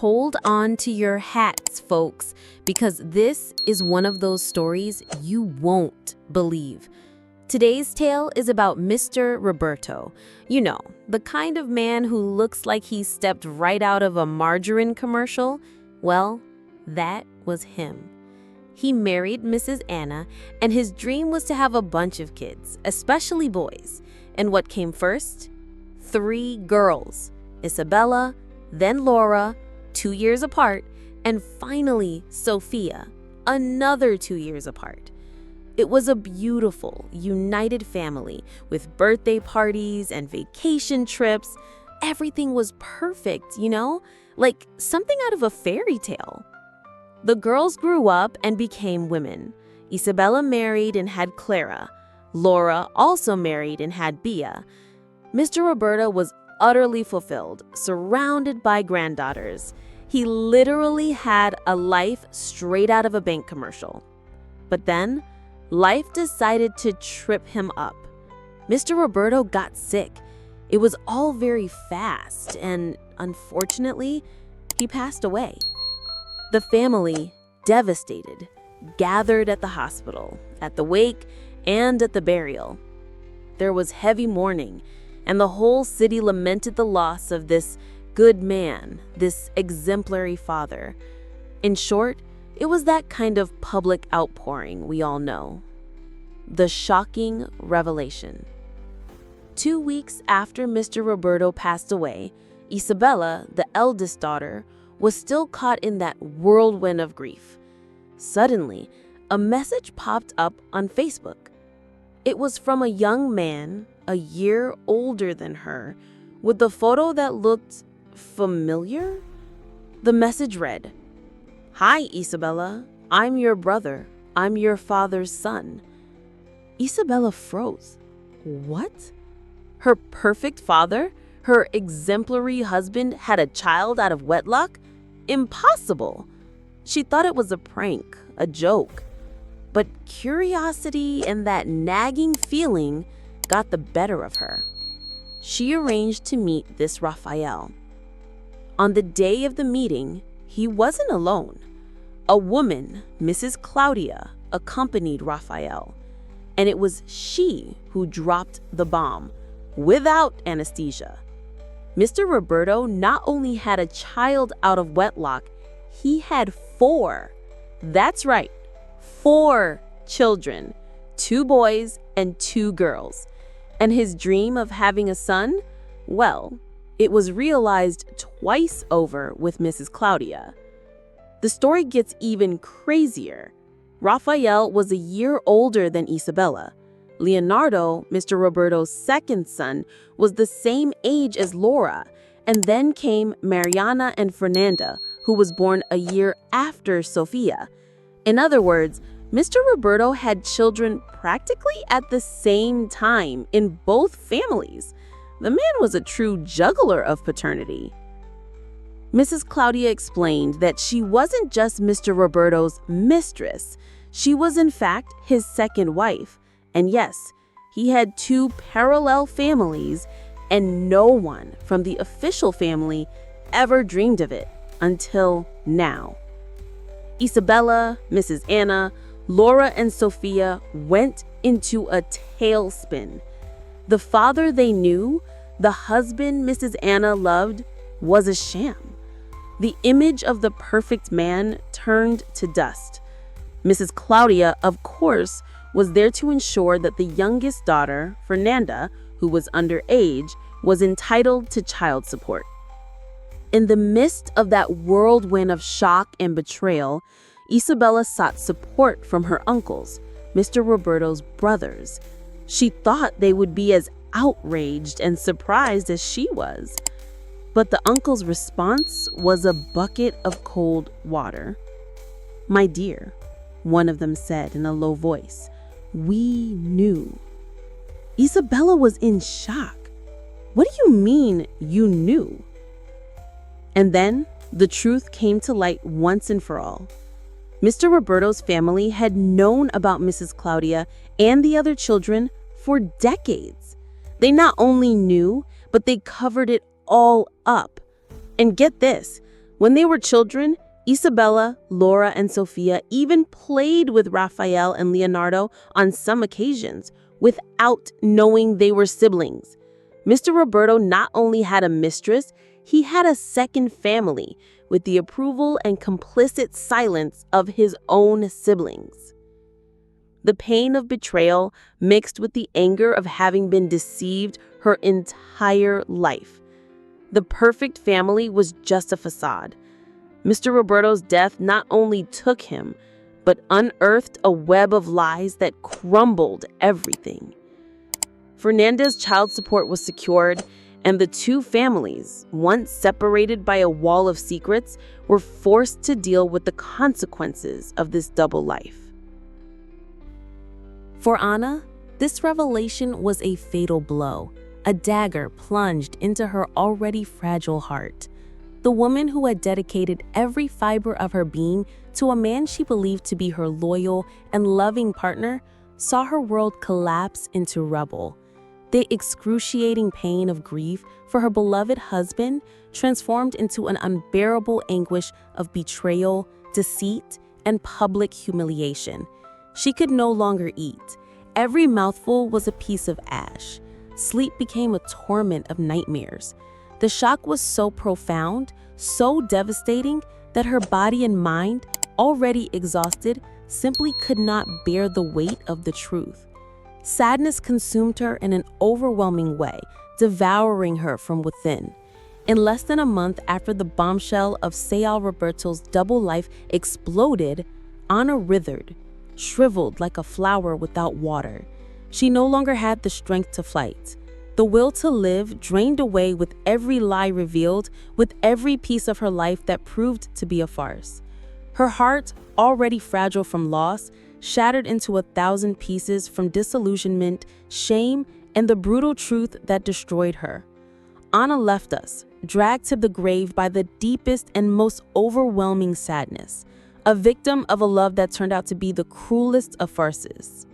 Hold on to your hats, folks, because this is one of those stories you won't believe. Today's tale is about Mr. Roberto. You know, the kind of man who looks like he stepped right out of a margarine commercial. Well, that was him. He married Mrs. Anna, and his dream was to have a bunch of kids, especially boys. And what came first? 3 girls. Isabella, then Laura, 2 years apart, and finally Sophia, another 2 years apart. It was a beautiful, united family with birthday parties and vacation trips. Everything was perfect, like something out of a fairy tale. The girls grew up and became women. Isabella married and had Clara. Laura also married and had Bia. Mr. Roberto was utterly fulfilled, surrounded by granddaughters. He literally had a life straight out of a bank commercial. But then, life decided to trip him up. Mr. Roberto got sick. It was all very fast, and unfortunately, he passed away. The family, devastated, gathered at the hospital, at the wake, and at the burial. There was heavy mourning, and the whole city lamented the loss of this good man, this exemplary father. In short, it was that kind of public outpouring we all know. The shocking revelation. 2 weeks after Mr. Roberto passed away, Isabella, the eldest daughter, was still caught in that whirlwind of grief. Suddenly, a message popped up on Facebook. It was from a young man, a year older than her, with a photo that looked familiar. The message read, "Hi, Isabella. I'm your brother. I'm your father's son." Isabella froze. What? Her perfect father, her exemplary husband, had a child out of wedlock? Impossible! She thought it was a prank, a joke. But curiosity and that nagging feeling got the better of her. She arranged to meet this Raphael. On the day of the meeting, he wasn't alone. A woman, Mrs. Claudia, accompanied Raphael, and it was she who dropped the bomb, without anesthesia. Mr. Roberto not only had a child out of wedlock, he had 4. That's right, 4 children, 2 boys and 2 girls. And his dream of having a son? Well, it was realized twice over with Mrs. Claudia. The story gets even crazier. Raphael was a year older than Isabella. Leonardo, Mr. Roberto's second son, was the same age as Laura. And then came Mariana and Fernanda, who was born a year after Sophia. In other words, Mr. Roberto had children practically at the same time in both families. The man was a true juggler of paternity. Mrs. Claudia explained that she wasn't just Mr. Roberto's mistress. She was in fact his second wife. And yes, he had 2 parallel families, and no one from the official family ever dreamed of it until now. Isabella, Mrs. Anna, Laura, and Sophia went into a tailspin. The father they knew, the husband Mrs. Anna loved, was a sham. The image of the perfect man turned to dust. Mrs. Claudia, of course, was there to ensure that the youngest daughter, Fernanda, who was underage, was entitled to child support. In the midst of that whirlwind of shock and betrayal, Isabella sought support from her uncles, Mr. Roberto's brothers. She thought they would be as outraged and surprised as she was. But the uncle's response was a bucket of cold water. "My dear," one of them said in a low voice, "we knew." Isabella was in shock. "What do you mean, you knew?" And then the truth came to light once and for all. Mr. Roberto's family had known about Mrs. Claudia and the other children for decades. They not only knew, but they covered it all up. And get this, When they were children, Isabella, Laura, and Sophia even played with Raphael and Leonardo on some occasions without knowing they were siblings. Mr. Roberto not only had a mistress, he had a second family with the approval and complicit silence of his own siblings. The pain of betrayal mixed with the anger of having been deceived her entire life. The perfect family was just a facade. Mr. Roberto's death not only took him, but unearthed a web of lies that crumbled everything. Fernanda's child support was secured, and the two families, once separated by a wall of secrets, were forced to deal with the consequences of this double life. For Anna, this revelation was a fatal blow, a dagger plunged into her already fragile heart. The woman who had dedicated every fiber of her being to a man she believed to be her loyal and loving partner saw her world collapse into rubble. The excruciating pain of grief for her beloved husband transformed into an unbearable anguish of betrayal, deceit, and public humiliation. She could no longer eat. Every mouthful was a piece of ash. Sleep became a torment of nightmares. The shock was so profound, so devastating, that her body and mind, already exhausted, simply could not bear the weight of the truth. Sadness consumed her in an overwhelming way, devouring her from within. In less than a month after the bombshell of Sayal Roberto's double life exploded, Anna withered, shriveled like a flower without water. She no longer had the strength to fight. The will to live drained away with every lie revealed, with every piece of her life that proved to be a farce. Her heart, already fragile from loss, shattered into 1,000 pieces from disillusionment, shame, and the brutal truth that destroyed her. Anna left us, dragged to the grave by the deepest and most overwhelming sadness, a victim of a love that turned out to be the cruelest of farces.